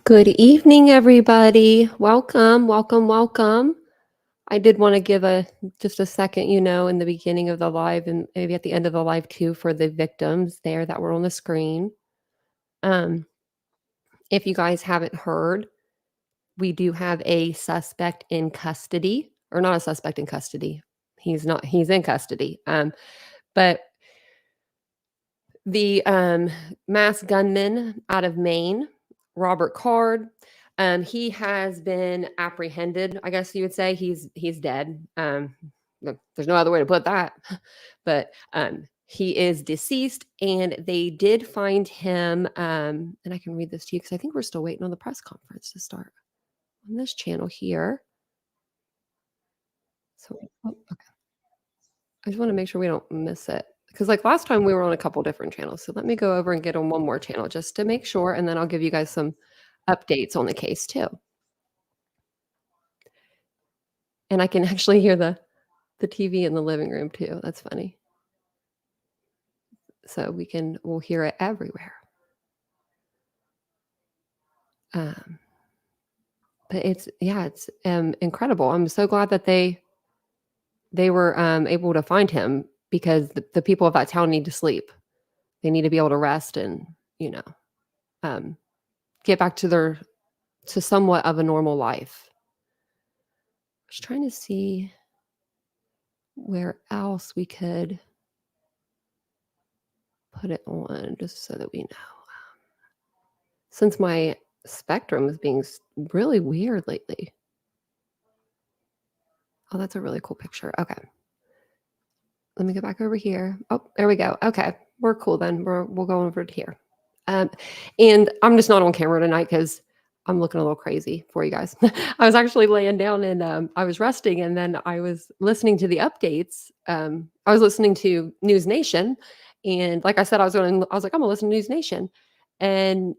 Good evening, everybody. Welcome, welcome, welcome. I did want to give just a second, in the beginning of the live and maybe at the end of the live too for the victims there that were on the screen. Um, if you guys haven't heard, we do have a suspect in custody, or not a suspect in custody. He's in custody. But the mass gunman out of Maine, Robert Card, he has been apprehended. I guess you would say he's dead. There's no other way to put that, but he is deceased, and they did find him. And I can read this to you because I think we're still waiting on the press conference to start on this channel here. So, okay. I just want to make sure we don't miss it. Because like last time we were on a couple different channels. So let me go over and get on one more channel just to make sure. And then I'll give you guys some updates on the case too. And I can actually hear the TV in the living room too. That's funny. So we'll hear it everywhere. But it's incredible. I'm so glad that they were able to find him, because the people of that town need to sleep. They need to be able to rest and, get back to somewhat of a normal life. I was trying to see where else we could put it on just so that we know. Since my spectrum is being really weird lately. Oh, that's a really cool picture. Okay. Let me go back over here. Oh, there we go. Okay. We're cool then. We'll go over to here. And I'm just not on camera tonight because I'm looking a little crazy for you guys. I was actually laying down and I was resting, and then I was listening to the updates. I was listening to News Nation, and like I said, I was like, I'm gonna listen to News Nation, and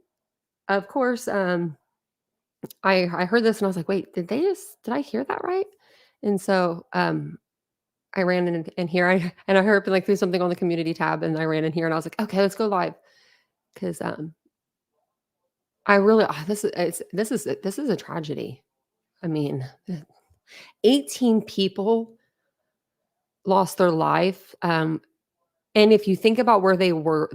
of course, I heard this and I was like, wait, did I hear that right? And so I ran in here, and I heard like through something on the community tab, and I ran in here and I was like, okay, let's go live, because I really this is a tragedy. I mean, 18 people lost their life. And if you think about where they were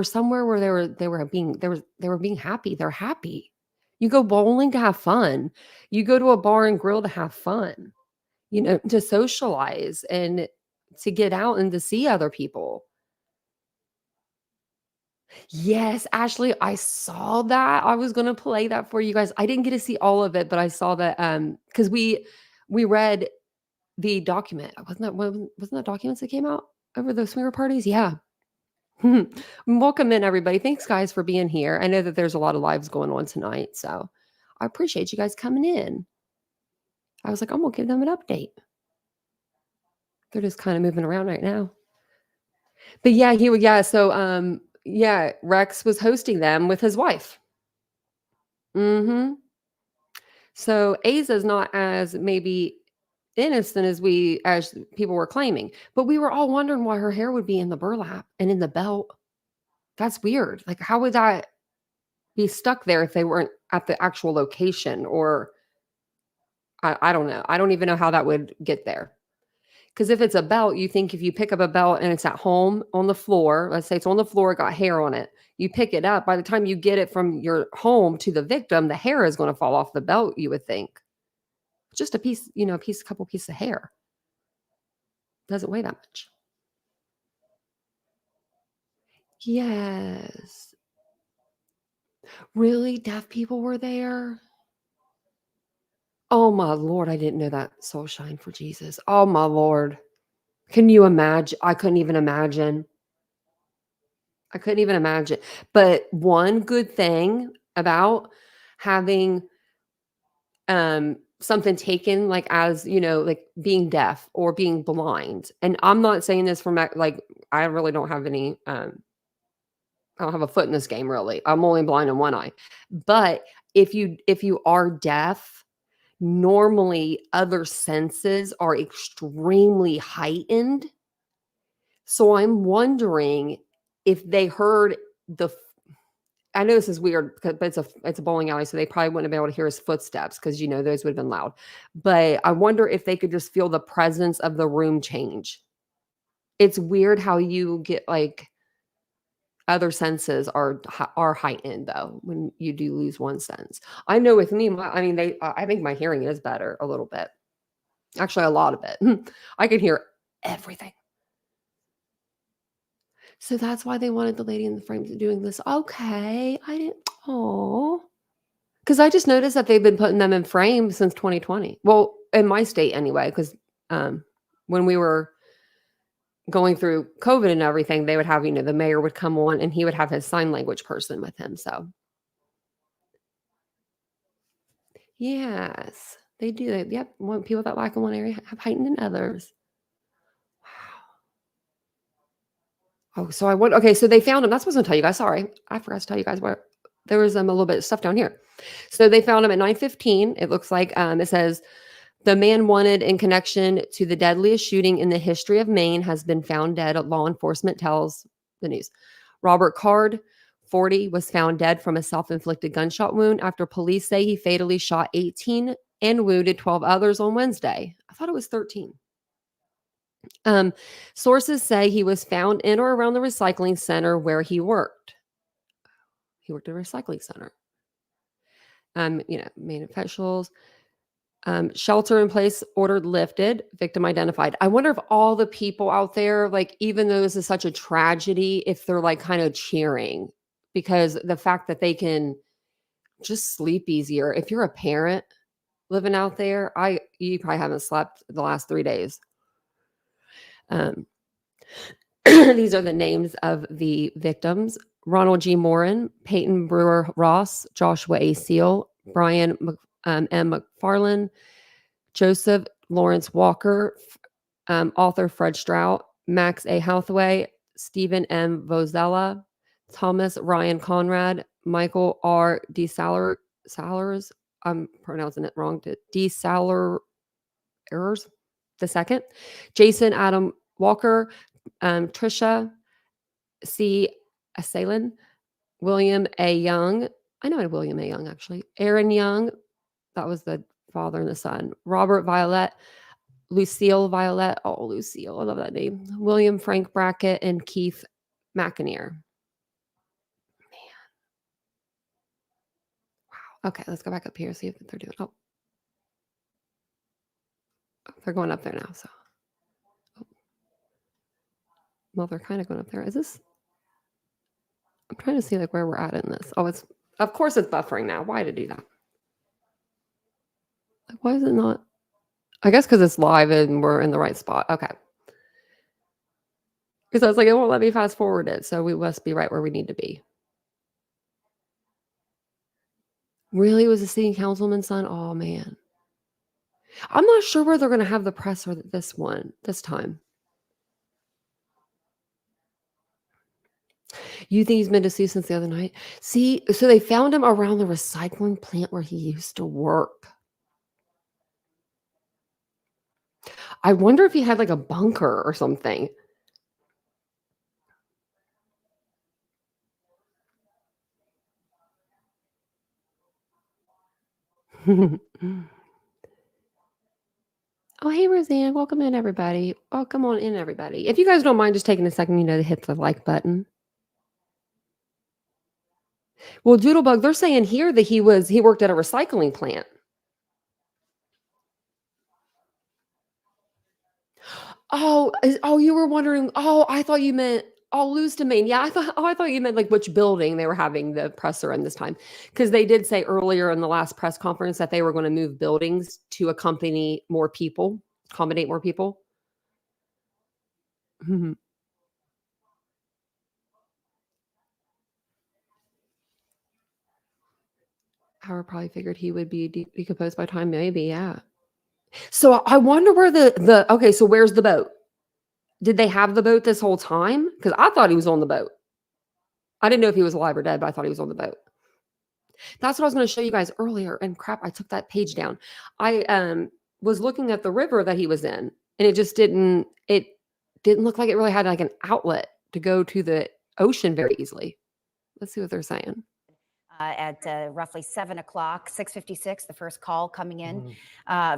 somewhere where they were being happy. They're happy. You go bowling to have fun. You go to a bar and grill to have fun, to socialize and to get out and to see other people. Yes, Ashley, I saw that. I was gonna play that for you guys. I didn't get to see all of it, but I saw that because we read the document. Wasn't that documents that came out over the swinger parties? Yeah. Welcome in, everybody. Thanks, guys, for being here. I know that there's a lot of lives going on tonight, so I appreciate you guys coming in. I was like, I'm gonna give them an update. They're just kind of moving around right now. But yeah, so Rex was hosting them with his wife. So Aza's not as maybe innocent as people were claiming, but we were all wondering why her hair would be in the burlap and in the belt. That's weird. Like, how would that be stuck there if they weren't at the actual location? Or I don't know. I don't even know how that would get there. Because if it's a belt, you think if you pick up a belt and it's at home on the floor, let's say it's on the floor, got hair on it, you pick it up. By the time you get it from your home to the victim, the hair is going to fall off the belt, you would think. Just a piece, a couple pieces of hair. Doesn't weigh that much. Yes. Really? Deaf people were there? Oh my Lord, I didn't know that. Soul shine for Jesus. Oh my Lord. Can you imagine? I couldn't even imagine. But one good thing about having something taken, like, as like being deaf or being blind, and I'm not saying this from like, I really don't have any I don't have a foot in this game, really. I'm only blind in one eye. But if you are deaf, normally other senses are extremely heightened. So I'm wondering if they heard I know this is weird, but it's a bowling alley, so they probably wouldn't have been able to hear his footsteps because those would have been loud. But I wonder if they could just feel the presence of the room change. It's weird how you get like other senses are heightened though when you do lose one sense. I know with me, I think my hearing is better a little bit. Actually, a lot of it. I can hear everything. So that's why they wanted the lady in the frames doing this. Okay, I didn't. Oh, because I just noticed that they've been putting them in frames since 2020. Well, in my state anyway, because when we were going through COVID and everything, they would have, the mayor would come on and he would have his sign language person with him. So, yes, they do. Yep. People that lack in one area have heightened in others. Wow. Oh, so okay. So they found him. That's what I was going to tell you guys. Sorry. I forgot to tell you guys where there was a little bit of stuff down here. So they found him at 9:15. It looks like it says the man wanted in connection to the deadliest shooting in the history of Maine has been found dead. Law enforcement tells the news. Robert Card, 40, was found dead from a self-inflicted gunshot wound after police say he fatally shot 18 and wounded 12 others on Wednesday. I thought it was 13. Sources say he was found in or around the recycling center where he worked. He worked at a recycling center. Maine officials. Shelter in place ordered lifted, victim identified. I wonder if all the people out there, like, even though this is such a tragedy, if they're like kind of cheering because the fact that they can just sleep easier. If you're a parent living out there, you probably haven't slept the last 3 days. These are the names of the victims: Ronald G. Morin, Peyton Brewer Ross, Joshua A. Seal, Brian M. McFarland, Joseph Lawrence Walker, author Fred Strout, Max A. Hathaway, Stephen M. Vozella, Thomas Ryan Conrad, Michael R. Salers, I'm pronouncing it wrong, DeSalers the second, Jason Adam Walker, Trisha C. Assailan, William A. Young. I know William A. Young, actually. Aaron Young, that was the father and the son. Robert Violet, Lucille Violet. Oh, Lucille, I love that name. William Frank Brackett, and Keith McInerney. Man. Wow. Okay, let's go back up here, see if they're doing. Oh, they're going up there now. So, well, they're kind of going up there. Is this? I'm trying to see like where we're at in this. Oh, of course it's buffering now. Why did it do that? Like, why is it not? I guess because it's live and we're in the right spot. Okay. Because I was like, it won't let me fast forward it. So we must be right where we need to be. Really? It was a city councilman's son? Oh, man. I'm not sure where they're going to have the presser this time. You think he's been deceased since the other night? See, so they found him around the recycling plant where he used to work. I wonder if he had like a bunker or something. Oh, hey, Roseanne. Welcome in, everybody. Welcome on in, everybody. If you guys don't mind just taking a second, to hit the like button. Well, Doodlebug, they're saying here that he worked at a recycling plant. Oh, you were wondering. Oh, I thought you meant Lewiston, Maine. Yeah, I thought you meant like which building they were having the presser in this time, because they did say earlier in the last press conference that they were going to move buildings to accommodate more people. Mhm. Howard probably figured he would be decomposed by time, maybe. Yeah. So I wonder where okay. So where's the boat? Did they have the boat this whole time? Because I thought he was on the boat. I didn't know if he was alive or dead, but I thought he was on the boat. That's what I was going to show you guys earlier. And crap, I took that page down. I was looking at the river that he was in, and it just didn't look like it really had like an outlet to go to the ocean very easily. Let's see what they're saying. at roughly 7 o'clock, 6:56, the first call coming in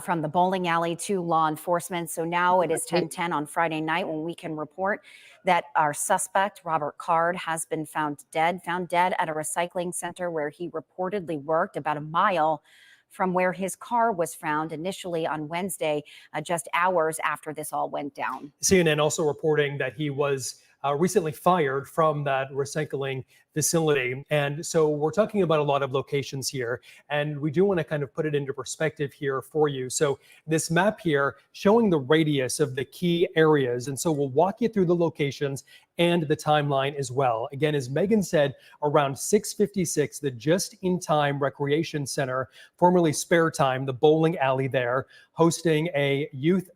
from the bowling alley to law enforcement. So now it is 10:10 on Friday night when we can report that our suspect, Robert Card, has been found dead at a recycling center where he reportedly worked, about a mile from where his car was found initially on Wednesday, just hours after this all went down. CNN also reporting that he was recently fired from that recycling facility. And so we're talking about a lot of locations here, and we do want to kind of put it into perspective here for you. So this map here showing the radius of the key areas. And so we'll walk you through the locations and the timeline as well. Again, as Megan said, around 6:56, the Just in Time Recreation Center, formerly Spare Time, the bowling alley there, hosting a youth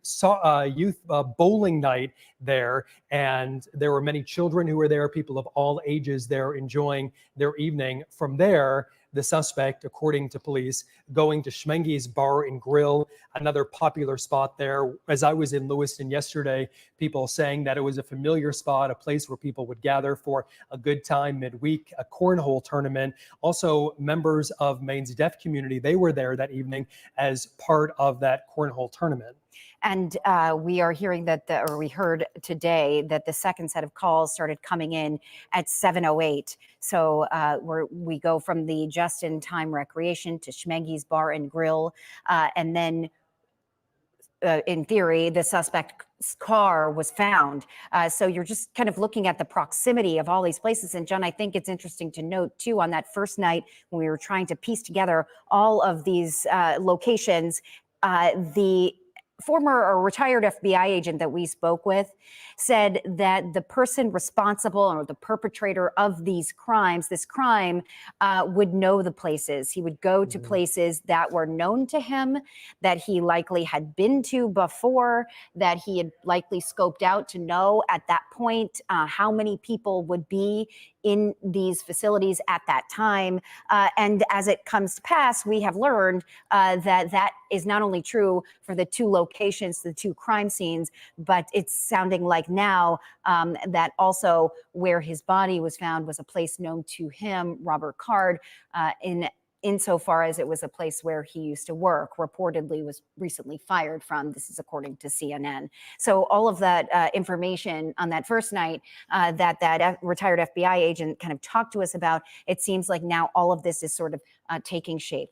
bowling night there. And there were many children who were there, people of all ages there enjoying their evening. From there, the suspect, according to police, going to Schmenge's Bar and Grill, another popular spot there. As I was in Lewiston yesterday, people saying that it was a familiar spot, a place where people would gather for a good time midweek, a cornhole tournament. Also, members of Maine's deaf community, they were there that evening as part of that cornhole tournament. And we are hearing that, we heard today that the second set of calls started coming in at 7:08. So we go from the just-in-time recreation to Schmenge's Bar and Grill, and then in theory, the suspect's car was found. So you're just kind of looking at the proximity of all these places. And John, I think it's interesting to note too, on that first night when we were trying to piece together all of these locations, the former or retired FBI agent that we spoke with said that the person responsible or the perpetrator of these crimes, this crime, would know the places. He would go to places that were known to him, that he likely had been to before, that he had likely scoped out to know at that point how many people would be in these facilities at that time. And as it comes to pass, we have learned that that is not only true for the two locations, the two crime scenes, but it's sounding like now that also where his body was found was a place known to him, Robert Card, insofar as it was a place where he used to work, reportedly was recently fired from. This is according to CNN. So all of that information on that first night that retired FBI agent kind of talked to us about, it seems like now all of this is sort of taking shape.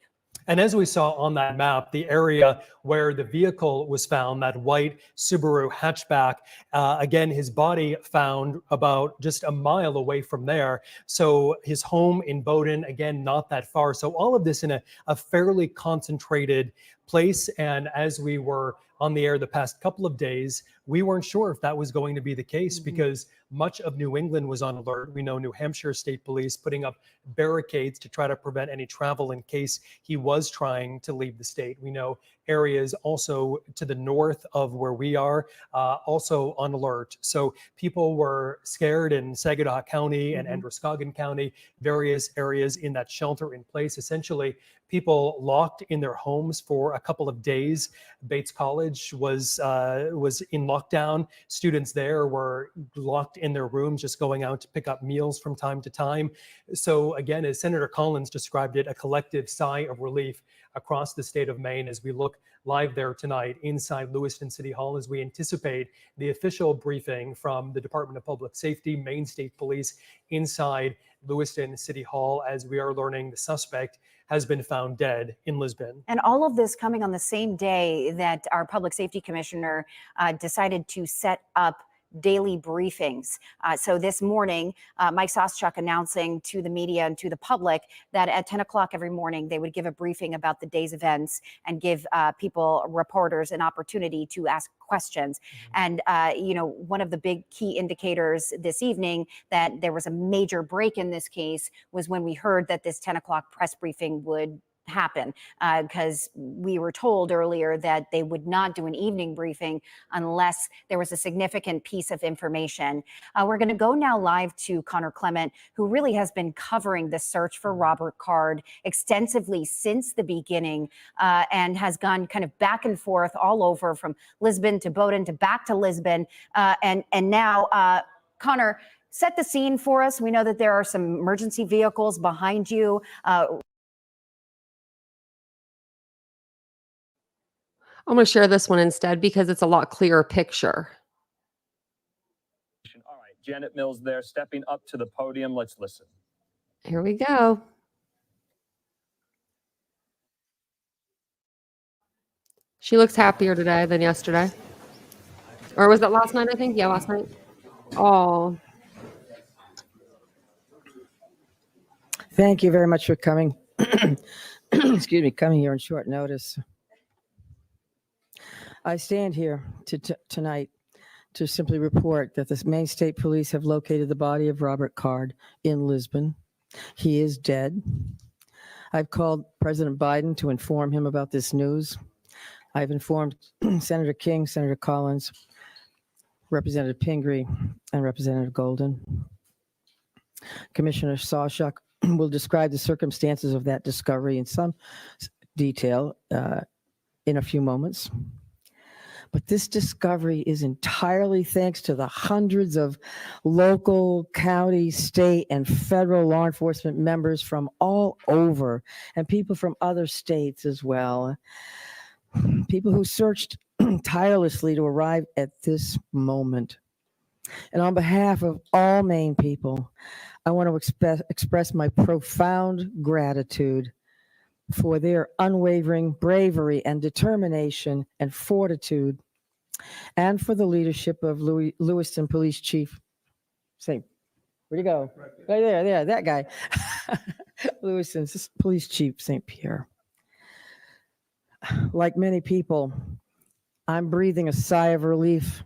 And as we saw on that map, the area where the vehicle was found, that white Subaru hatchback, again, his body found about just a mile away from there. So his home in Bowdoin, again, not that far. So all of this in a fairly concentrated place. And as we were on the air the past couple of days, we weren't sure if that was going to be the case because much of New England was on alert. We know New Hampshire State Police putting up barricades to try to prevent any travel in case he was trying to leave the state. We know areas also to the north of where we are also on alert. So people were scared in Saginaw County and Androscoggin County, various areas in that shelter in place. Essentially, people locked in their homes for a couple of days. Bates College was in lockdown. Students there were locked in their rooms, just going out to pick up meals from time to time. So again, as Senator Collins described it, a collective sigh of relief across the state of Maine as we look live there tonight inside Lewiston City Hall as we anticipate the official briefing from the Department of Public Safety, Maine State Police inside Lewiston City Hall as we are learning the suspect has been found dead in Lisbon. And all of this coming on the same day that our public safety commissioner decided to set up daily briefings. So this morning, Mike Soschuk announcing to the media and to the public that at 10 o'clock every morning, they would give a briefing about the day's events and give people, reporters, an opportunity to ask questions. And, one of the big key indicators this evening that there was a major break in this case was when we heard that this 10 o'clock press briefing would happen, because we were told earlier that they would not do an evening briefing unless there was a significant piece of information. We're going to go now live to Connor Clement, who really has been covering the search for Robert Card extensively since the beginning, and has gone kind of back and forth all over from Lisbon to Bowdoin to back to Lisbon. And now, Connor, set the scene for us. We know that there are some emergency vehicles behind you. I'm going to share this one instead because it's a lot clearer picture. All right, Janet Mills there stepping up to the podium. Let's listen. Here we go. She looks happier today than yesterday. Or was that last night, I think? Yeah, last night. Oh, Thank you very much for coming. Excuse me, coming here on short notice. I stand here tonight to simply report that the Maine State Police have located the body of Robert Card in Lisbon. He is dead. I've called President Biden to inform him about this news. I've informed Senator King, Senator Collins, Representative Pingree, and Representative Golden. Commissioner Sawchuk will describe the circumstances of that discovery in some detail in a few moments. But this discovery is entirely thanks to the hundreds of local, county, state, and federal law enforcement members from all over, and people from other states as well. People who searched tirelessly to arrive at this moment. And on behalf of all Maine people, I want to express my profound gratitude for their unwavering bravery and determination and fortitude, and for the leadership of Lewiston Police Chief St. Where'd he go? Right there, that guy. Lewiston's Police Chief St. Pierre. Like many people, I'm breathing a sigh of relief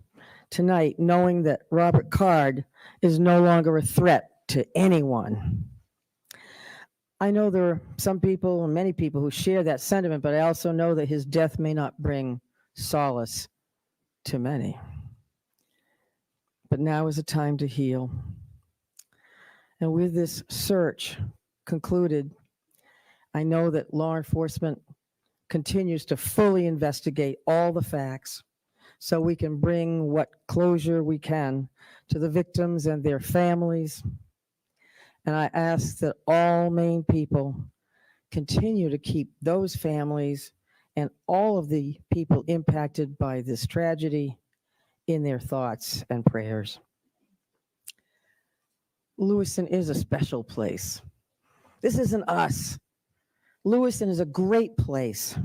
tonight, knowing that Robert Card is no longer a threat to anyone. I know there are some people, and many people, who share that sentiment, but I also know that his death may not bring solace to many. But now is the time to heal. And with this search concluded, I know that law enforcement continues to fully investigate all the facts so we can bring what closure we can to the victims and their families. And I ask that all Maine people continue to keep those families and all of the people impacted by this tragedy in their thoughts and prayers. Lewiston is a special place. This isn't us. Lewiston is a great place.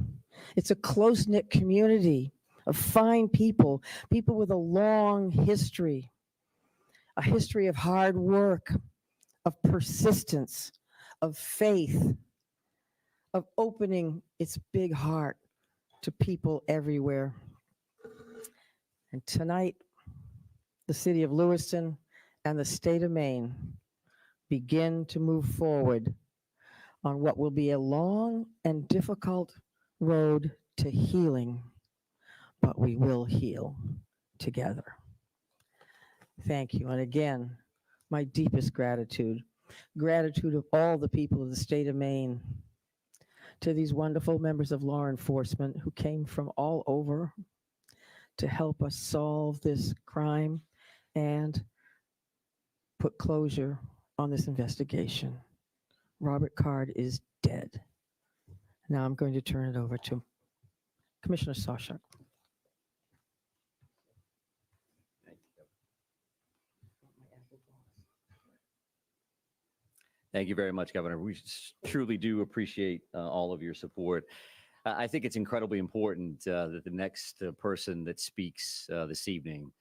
It's a close-knit community of fine people, people with a long history, a history of hard work, of persistence, of faith, of opening its big heart to people everywhere. And tonight, the city of Lewiston and the state of Maine begin to move forward on what will be a long and difficult road to healing, but we will heal together. Thank you. And again, my deepest gratitude of all the people of the state of Maine, to these wonderful members of law enforcement who came from all over to help us solve this crime and put closure on this investigation. Robert Card is dead. Now I'm going to turn it over to Commissioner Sawchuk. Thank you very much, Governor. We truly do appreciate all of your support. I think it's incredibly important that the next person that speaks this evening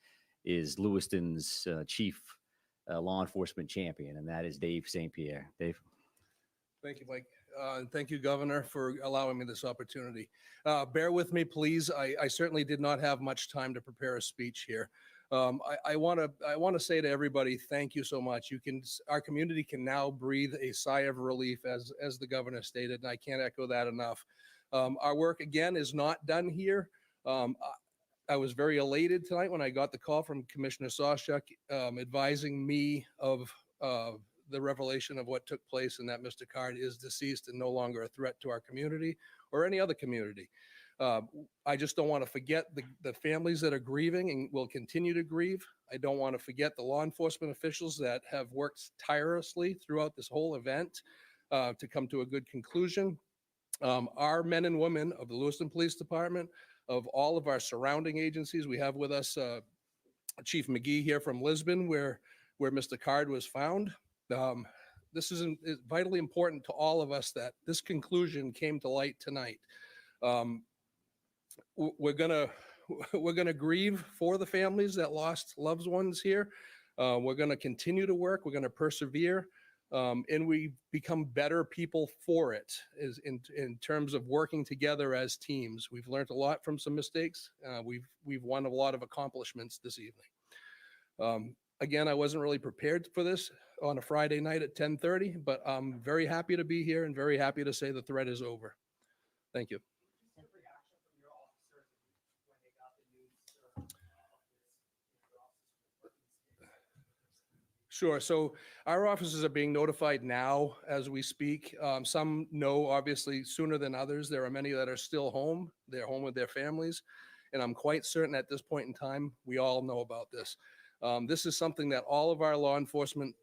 is Lewiston's chief law enforcement champion, and that is Dave St. Pierre. Dave. Thank you, Mike. And thank you, Governor, for allowing me this opportunity. Bear with me, please. I certainly did not have much time to prepare a speech here. I want to say to everybody, thank you so much. Our community can now breathe a sigh of relief, as the governor stated, and I can't echo that enough. Our work, again, is not done here. I was very elated tonight when I got the call from Commissioner Sawchuk advising me of the revelation of what took place, and that Mr. Card is deceased and no longer a threat to our community or any other community. I just don't want to forget the families that are grieving and will continue to grieve. I don't want to forget the law enforcement officials that have worked tirelessly throughout this whole event to come to a good conclusion. Our men and women of the Lewiston Police Department, of all of our surrounding agencies. We have with us Chief McGee here from Lisbon, where Mr. Card was found. This is vitally important to all of us that this conclusion came to light tonight. We're gonna grieve for the families that lost loved ones here. We're gonna continue to work. We're gonna persevere. And we become better people for it is in terms of working together as teams. We've learned a lot from some mistakes. We've won a lot of accomplishments this evening. Again, I wasn't really prepared for this on a Friday night at 10:30, but I'm very happy to be here and very happy to say the threat is over. Thank you. Sure. So our officers are being notified now as we speak. Some know obviously sooner than others. There are many that are still home. They're home with their families. And I'm quite certain at this point in time, we all know about this. This is something that all of our law enforcement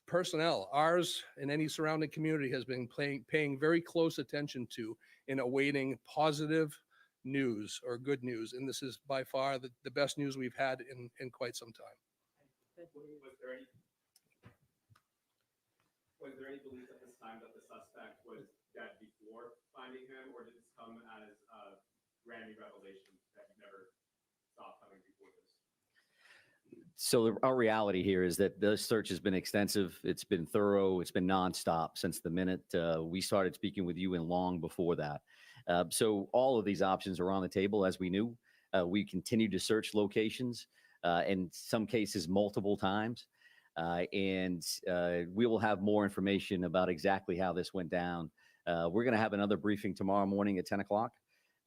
personnel, ours and any surrounding community, has been paying very close attention to in awaiting positive news or good news. And this is by far the best news we've had in quite some time. Was there any belief at this time that the suspect was dead before finding him, or did this come as a brand new revelation that you never saw coming before this? So our reality here is that the search has been extensive. It's been thorough. It's been nonstop since the minute we started speaking with you and long before that. So all of these options are on the table, as we knew. We continue to search locations, in some cases multiple times. And we will have more information about exactly how this went down. We're going to have another briefing tomorrow morning at 10 o'clock.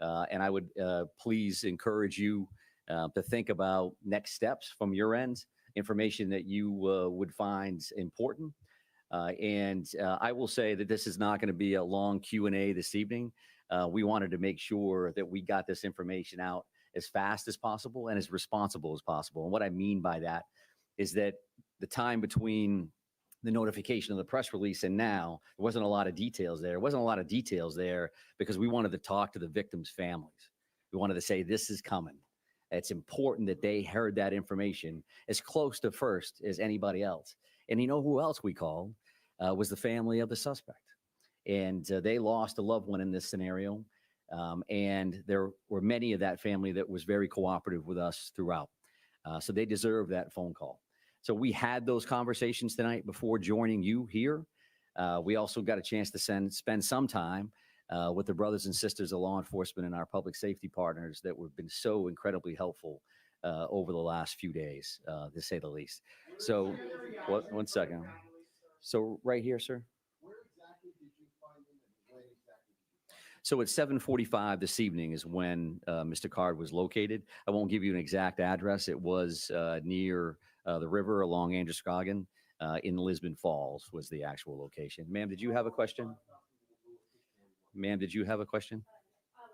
And I would please encourage you to think about next steps from your end, information that you would find important. And I will say that this is not going to be a long Q&A this evening. We wanted to make sure that we got this information out as fast as possible and as responsible as possible. And what I mean by that is that the time between the notification of the press release and now, there wasn't a lot of details there. There wasn't a lot of details there because we wanted to talk to the victims' families. We wanted to say, this is coming. It's important that they heard that information as close to first as anybody else. And you know who else we called? Was the family of the suspect. And they lost a loved one in this scenario. And there were many of that family that was very cooperative with us throughout. So they deserve that phone call. So we had those conversations tonight before joining you here. We also got a chance to spend some time with the brothers and sisters of law enforcement and our public safety partners that have been so incredibly helpful over the last few days, to say the least. So, one second. So right here, sir. Where exactly did you find him and when exactly did you find him? So at 7:45 this evening is when Mr. Card was located. I won't give you an exact address. It was near the river along Androscoggin in Lisbon Falls was the actual location. Ma'am, did you have a question? Ma'am, did you have a question?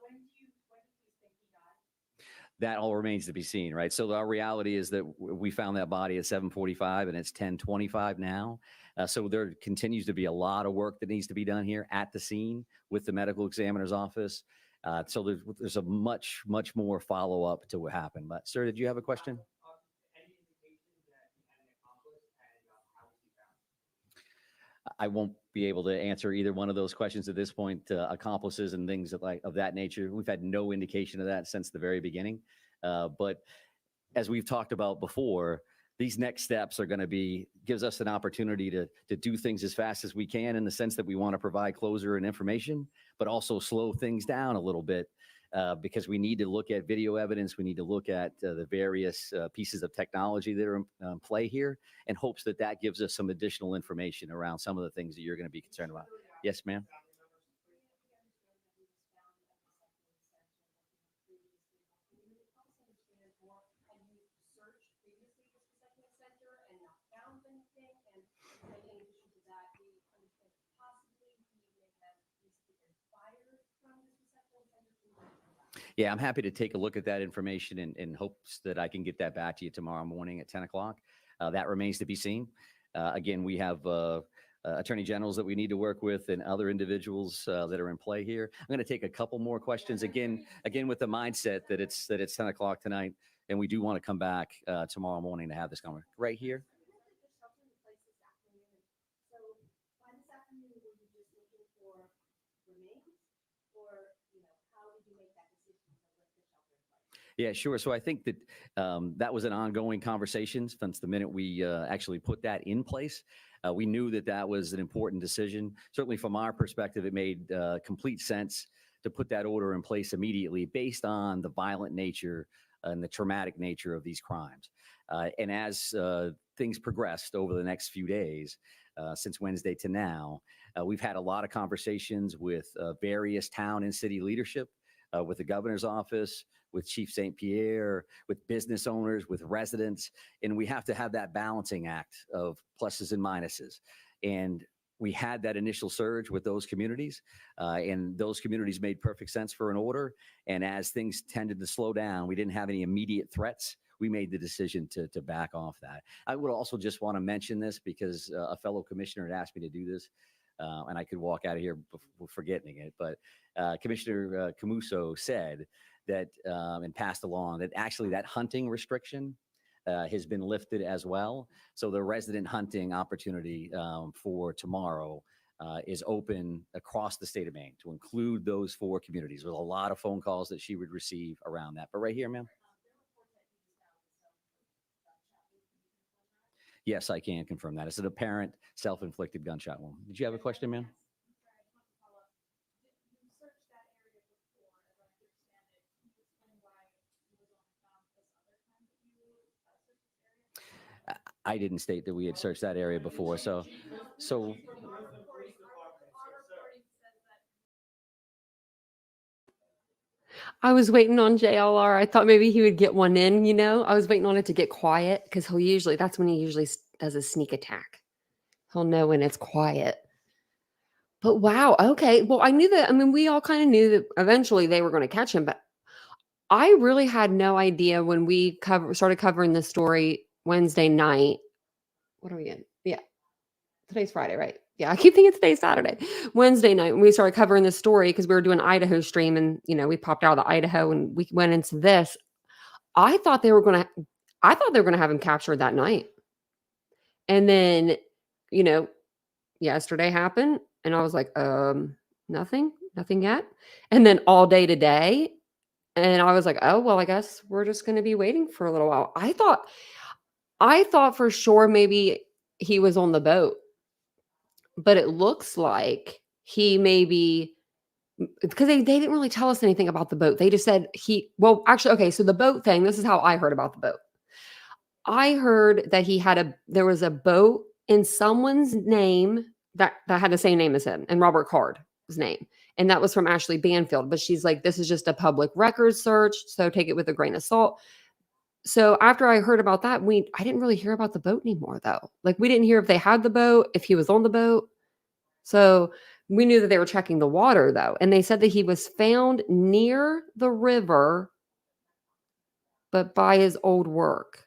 When do you think he died? That all remains to be seen, right? So our reality is that we found that body at 7:45 and it's 10:25 now. So there continues to be a lot of work that needs to be done here at the scene with the medical examiner's office. So there's a much more follow-up to what happened. But sir, did you have a question? Any indication that he had an accomplice and how was he found? I won't be able to answer either one of those questions at this point. Accomplices and things of that nature. We've had no indication of that since the very beginning. But as we've talked about before, these next steps are going to gives us an opportunity to do things as fast as we can in the sense that we want to provide closure and information, but also slow things down a little bit because we need to look at video evidence. We need to look at the various pieces of technology that are in play here in hopes that that gives us some additional information around some of the things that you're going to be concerned about. Yes, ma'am. Yeah, I'm happy to take a look at that information in hopes that I can get that back to you tomorrow morning at 10 o'clock. That remains to be seen. Again, we have attorney generals that we need to work with and other individuals that are in play here. I'm going to take a couple more questions again with the mindset that it's 10 o'clock tonight, and we do want to come back tomorrow morning to have this conversation right here. Yeah, sure. So I think that that was an ongoing conversation since the minute we actually put that in place. We knew that that was an important decision. Certainly from our perspective, it made complete sense to put that order in place immediately based on the violent nature and the traumatic nature of these crimes. And as things progressed over the next few days, since Wednesday to now, we've had a lot of conversations with various town and city leadership, with the governor's office, with Chief St. Pierre, with business owners, with residents. And we have to have that balancing act of pluses and minuses. And we had that initial surge with those communities, and those communities made perfect sense for an order. And as things tended to slow down, we didn't have any immediate threats. We made the decision to back off that. I would also just want to mention this because a fellow commissioner had asked me to do this, and I could walk out of here forgetting it. But Commissioner Camuso said that and passed along that actually that hunting restriction has been lifted as well. So the resident hunting opportunity for tomorrow is open across the state of Maine to include those 4 communities. There's a lot of phone calls that she would receive around that. But right here, ma'am. Yes, I can confirm that. It's an apparent self-inflicted gunshot wound. Did you have a question, ma'am? I didn't state that we had searched that area before. So I was waiting on JLR. I thought maybe he would get one in, you know. I was waiting on it to get quiet because that's when he usually does a sneak attack. He'll know when it's quiet. But wow, okay. Well, I knew that. I mean, we all kind of knew that eventually they were going to catch him, but I really had no idea when we started covering this story Wednesday night. What are we in? Yeah. Today's Friday, right? Yeah, I keep thinking today's Saturday. Wednesday night when we started covering this story because we were doing Idaho stream and, you know, we popped out of the Idaho and we went into this. I thought they were going to have him captured that night. And then, you know, yesterday happened and I was like, nothing yet. And then all day today. And I was like, oh, well, I guess we're just going to be waiting for a little while. I thought for sure maybe he was on the boat, but it looks like he maybe, because they didn't really tell us anything about the boat. They just said okay. So the boat thing, this is how I heard about the boat. I heard that there was a boat in someone's name that had the same name as him and Robert Card's name. And that was from Ashley Banfield. But she's like, this is just a public records search. So take it with a grain of salt. So after I heard about that, I didn't really hear about the boat anymore though. Like we didn't hear if they had the boat, if he was on the boat. So we knew that they were checking the water though. And they said that he was found near the river, but by his old work.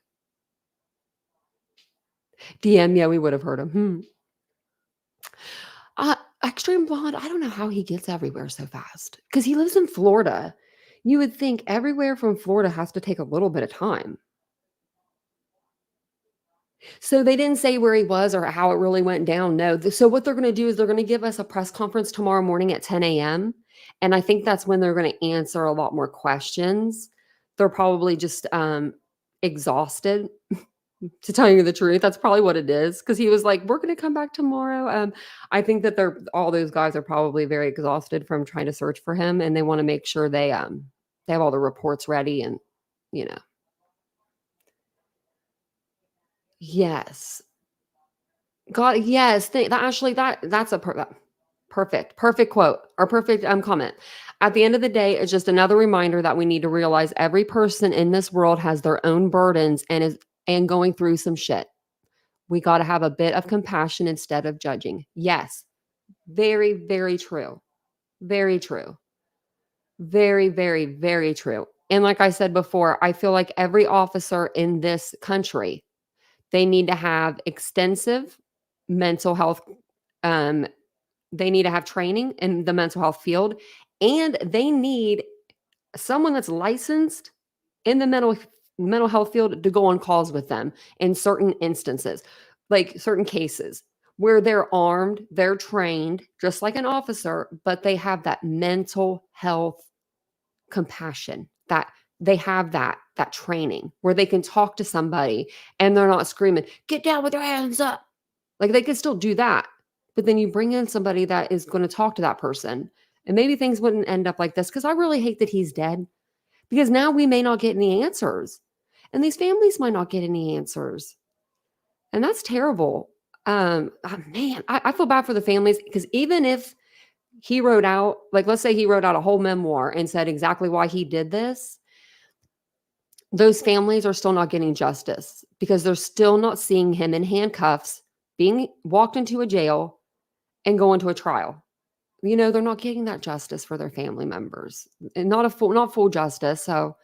DM, yeah, we would have heard him. Extreme Blonde, I don't know how he gets everywhere so fast because he lives in Florida. You would think everywhere from Florida has to take a little bit of time. So they didn't say where he was or how it really went down. No. So what they're going to do is they're going to give us a press conference tomorrow morning at 10 a.m. And I think that's when they're going to answer a lot more questions. They're probably just exhausted. To tell you the truth, that's probably what it is. Because he was like, "We're going to come back tomorrow." I think that all those guys are probably very exhausted from trying to search for him, and they want to make sure they have all the reports ready, and you know. Yes, God, yes. Ashley, that's a perfect quote or perfect comment. At the end of the day, it's just another reminder that we need to realize every person in this world has their own burdens and going through some shit. We got to have a bit of compassion instead of judging. Yes. Very, very true. Very true. Very, very, very true. And like I said before, I feel like every officer in this country, they need to have extensive mental health. Um, they need to have training in the mental health field, and they need someone that's licensed in the mental health field to go on calls with them in certain instances, like certain cases where they're armed, they're trained just like an officer, but they have that mental health compassion, that they have that training where they can talk to somebody and they're not screaming, "Get down with your hands up." Like they could still do that. But then you bring in somebody that is going to talk to that person. And maybe things wouldn't end up like this, because I really hate that he's dead, because now we may not get any answers. And these families might not get any answers. And that's terrible. Man, I feel bad for the families, because even if he wrote out, like, let's say he wrote out a whole memoir and said exactly why he did this, those families are still not getting justice, because they're still not seeing him in handcuffs, being walked into a jail and going to a trial. They're not getting that justice for their family members, and not full justice. So,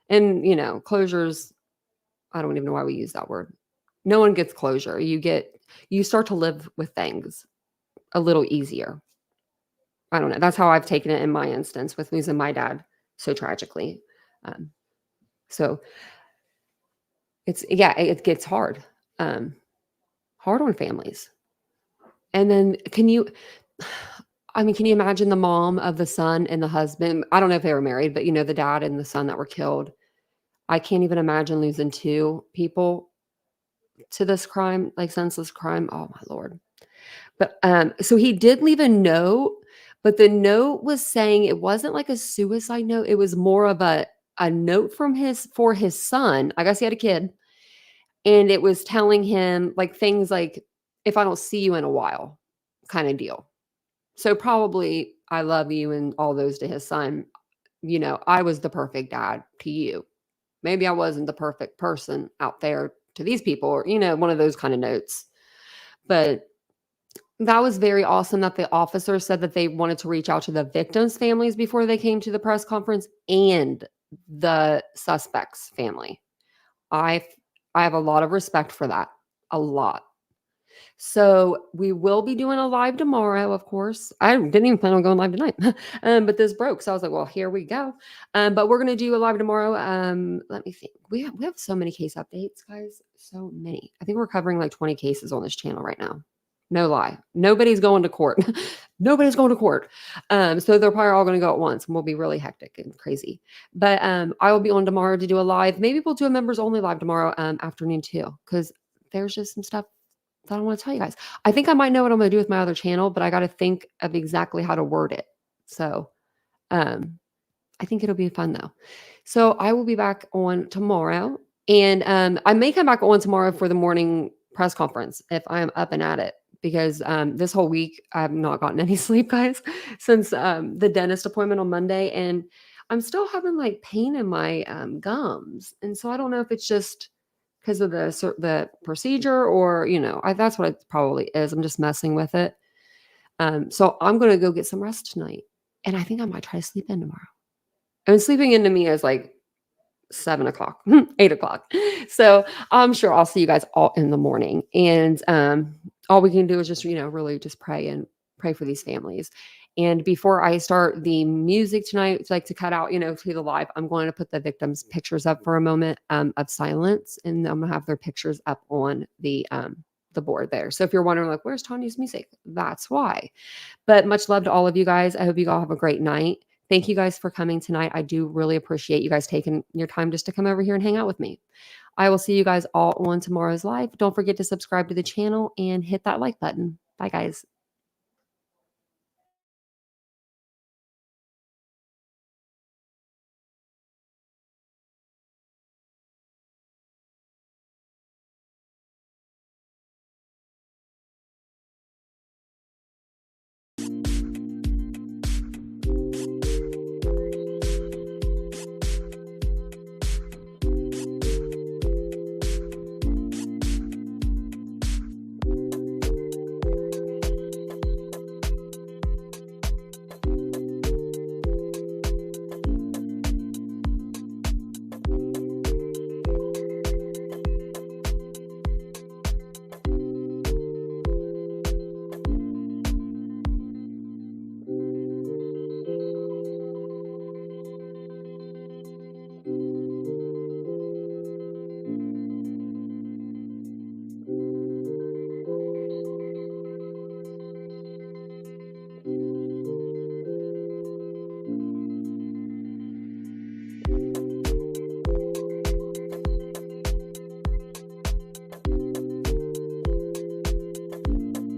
and closures, I don't even know why we use that word. No one gets closure. You start to live with things a little easier. I don't know. That's how I've taken it in my instance with losing my dad so tragically. So it gets hard, hard on families. And then can you imagine the mom of the son and the husband? I don't know if they were married, but the dad and the son that were killed. I can't even imagine losing two people to this crime, like senseless crime. Oh my Lord. But so he did leave a note, but the note was saying it wasn't like a suicide note. It was more of a note for his son. I guess he had a kid. And it was telling him like things like, if I don't see you in a while, kind of deal. So probably I love you and all those to his son. I was the perfect dad to you. Maybe I wasn't the perfect person out there to these people, or, one of those kind of notes. But that was very awesome that the officer said that they wanted to reach out to the victims' families before they came to the press conference, and the suspect's family. I have a lot of respect for that. A lot. So we will be doing a live tomorrow, of course. I didn't even plan on going live tonight, but this broke. So I was like, well, here we go. But we're going to do a live tomorrow. Let me think. We have so many case updates, guys. So many. I think we're covering like 20 cases on this channel right now. No lie. Nobody's going to court. Nobody's going to court. So they're probably all going to go at once, and we'll be really hectic and crazy. But I will be on tomorrow to do a live. Maybe we'll do a members only live tomorrow afternoon too, because there's just some stuff that I want to tell you guys. I think I might know what I'm going to do with my other channel, but I got to think of exactly how to word it. So I think it'll be fun though. So I will be back on tomorrow, and I may come back on tomorrow for the morning press conference if I am up and at it, because this whole week I've not gotten any sleep, guys, since the dentist appointment on Monday, and I'm still having like pain in my gums, and so I don't know if it's just because of the procedure, or that's what it probably is. I'm just messing with it. So I'm gonna go get some rest tonight, and I think I might try to sleep in tomorrow. And sleeping into me is like 7 o'clock, 8 o'clock. So I'm sure I'll see you guys all in the morning. And all we can do is just, really just pray and pray for these families. And before I start the music tonight, it's like to cut out, to the live, I'm going to put the victims' pictures up for a moment of silence. And I'm gonna have their pictures up on the board there. So if you're wondering like, where's Tanya's music? That's why. But much love to all of you guys. I hope you all have a great night. Thank you guys for coming tonight. I do really appreciate you guys taking your time just to come over here and hang out with me. I will see you guys all on tomorrow's live. Don't forget to subscribe to the channel and hit that like button. Bye, guys.